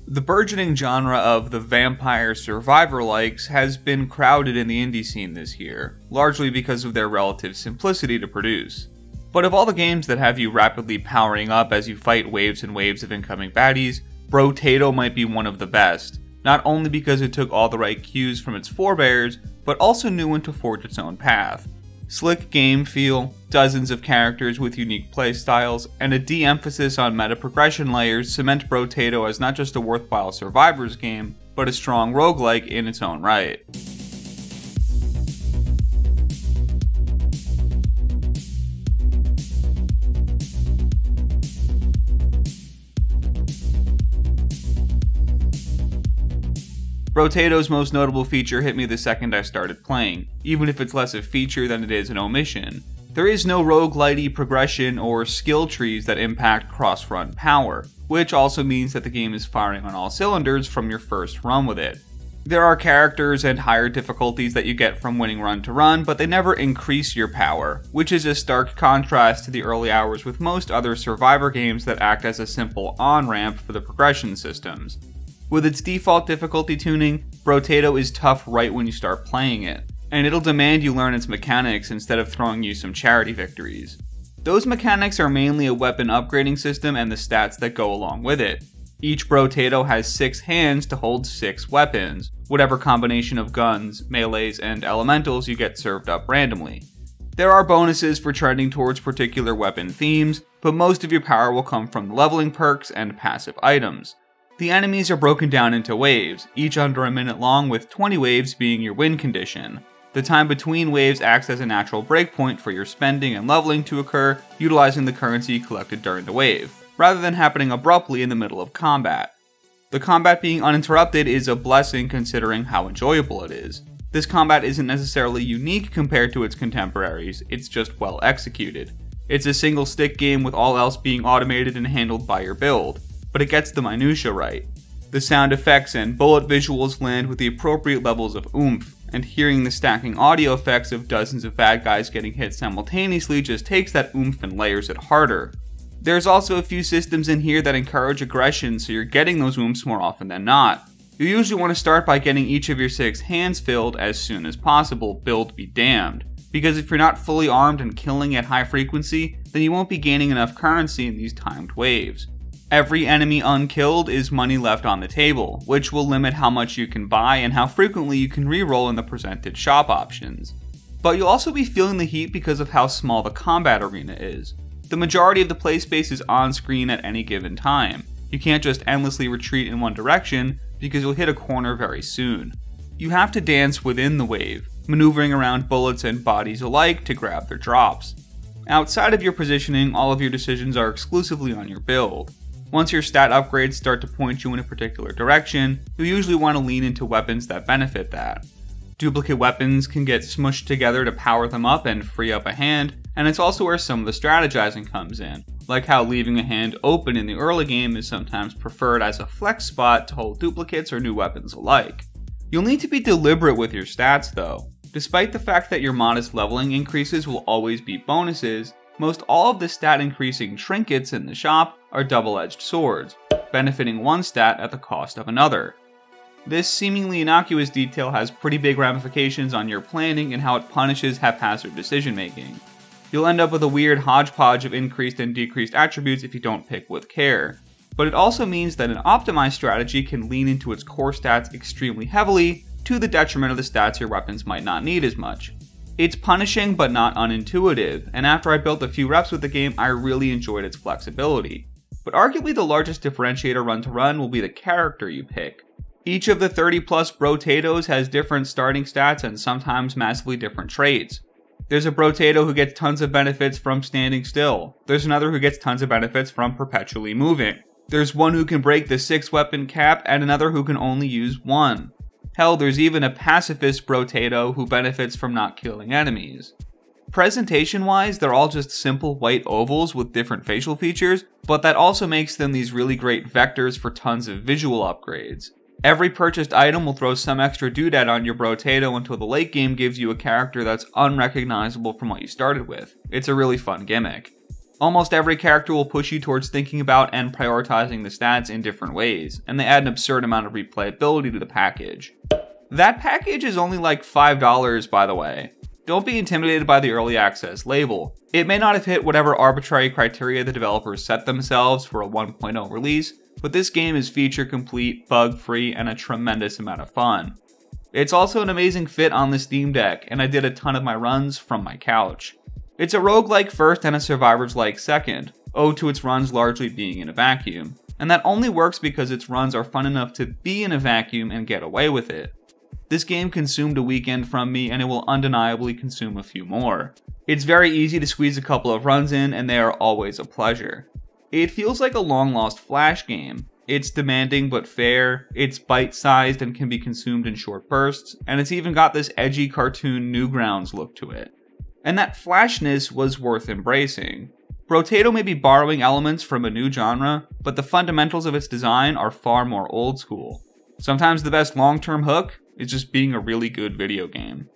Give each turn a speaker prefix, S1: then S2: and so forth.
S1: The burgeoning genre of the vampire survivor-likes has been crowded in the indie scene this year, largely because of their relative simplicity to produce. But of all the games that have you rapidly powering up as you fight waves and waves of incoming baddies, Brotato might be one of the best, not only because it took all the right cues from its forebears, but also knew when to forge its own path. Slick game feel, dozens of characters with unique playstyles, and a de-emphasis on meta progression layers cement Brotato as not just a worthwhile survivors game, but a strong roguelike in its own right. Brotato's most notable feature hit me the second I started playing, even if it's less a feature than it is an omission. There is no roguelite progression or skill trees that impact cross-run power, which also means that the game is firing on all cylinders from your first run with it. There are characters and higher difficulties that you get from winning run to run, but they never increase your power, which is a stark contrast to the early hours with most other survivor games that act as a simple on-ramp for the progression systems. With its default difficulty tuning, Brotato is tough right when you start playing it, and it'll demand you learn its mechanics instead of throwing you some charity victories. Those mechanics are mainly a weapon upgrading system and the stats that go along with it. Each Brotato has 6 hands to hold 6 weapons, whatever combination of guns, melees, and elementals you get served up randomly. There are bonuses for trending towards particular weapon themes, but most of your power will come from leveling perks and passive items. The enemies are broken down into waves, each under a minute long, with 20 waves being your win condition. The time between waves acts as a natural breakpoint for your spending and leveling to occur, utilizing the currency collected during the wave, rather than happening abruptly in the middle of combat. The combat being uninterrupted is a blessing considering how enjoyable it is. This combat isn't necessarily unique compared to its contemporaries, it's just well executed. It's a single stick game with all else being automated and handled by your build, but it gets the minutia right. The sound effects and bullet visuals land with the appropriate levels of oomph, and hearing the stacking audio effects of dozens of bad guys getting hit simultaneously just takes that oomph and layers it harder. There's also a few systems in here that encourage aggression, so you're getting those oomphs more often than not. You usually want to start by getting each of your 6 hands filled as soon as possible, build be damned. Because if you're not fully armed and killing at high frequency, then you won't be gaining enough currency in these timed waves. Every enemy unkilled is money left on the table, which will limit how much you can buy and how frequently you can reroll in the presented shop options. But you'll also be feeling the heat because of how small the combat arena is. The majority of the play space is on screen at any given time. You can't just endlessly retreat in one direction because you'll hit a corner very soon. You have to dance within the wave, maneuvering around bullets and bodies alike to grab their drops. Outside of your positioning, all of your decisions are exclusively on your build. Once your stat upgrades start to point you in a particular direction, you'll usually want to lean into weapons that benefit that. Duplicate weapons can get smushed together to power them up and free up a hand, and it's also where some of the strategizing comes in, like how leaving a hand open in the early game is sometimes preferred as a flex spot to hold duplicates or new weapons alike. You'll need to be deliberate with your stats though. Despite the fact that your modest leveling increases will always be bonuses, most all of the stat increasing trinkets in the shop are double-edged swords, benefiting one stat at the cost of another. This seemingly innocuous detail has pretty big ramifications on your planning and how it punishes haphazard decision making. You'll end up with a weird hodgepodge of increased and decreased attributes if you don't pick with care. But it also means that an optimized strategy can lean into its core stats extremely heavily, to the detriment of the stats your weapons might not need as much. It's punishing but not unintuitive, and after I built a few reps with the game, I really enjoyed its flexibility. But arguably the largest differentiator run to run will be the character you pick. Each of the 30 plus Brotatos has different starting stats and sometimes massively different traits. There's a Brotato who gets tons of benefits from standing still. There's another who gets tons of benefits from perpetually moving. There's one who can break the 6 weapon cap and another who can only use 1. Hell, there's even a pacifist Brotato who benefits from not killing enemies. Presentation-wise, they're all just simple white ovals with different facial features, but that also makes them these really great vectors for tons of visual upgrades. Every purchased item will throw some extra doodad on your Brotato until the late game gives you a character that's unrecognizable from what you started with. It's a really fun gimmick. Almost every character will push you towards thinking about and prioritizing the stats in different ways, and they add an absurd amount of replayability to the package. That package is only like $5, by the way. Don't be intimidated by the early access label. It may not have hit whatever arbitrary criteria the developers set themselves for a 1.0 release, but this game is feature complete, bug-free, and a tremendous amount of fun. It's also an amazing fit on the Steam Deck, and I did a ton of my runs from my couch. It's a roguelike first and a survivors-like second, owed to its runs largely being in a vacuum, and that only works because its runs are fun enough to be in a vacuum and get away with it. This game consumed a weekend from me, and it will undeniably consume a few more. It's very easy to squeeze a couple of runs in, and they are always a pleasure. It feels like a long-lost Flash game. It's demanding but fair, it's bite-sized and can be consumed in short bursts, and it's even got this edgy cartoon Newgrounds look to it. And that flashness was worth embracing. Brotato may be borrowing elements from a new genre, but the fundamentals of its design are far more old school. Sometimes the best long-term hook is just being a really good video game.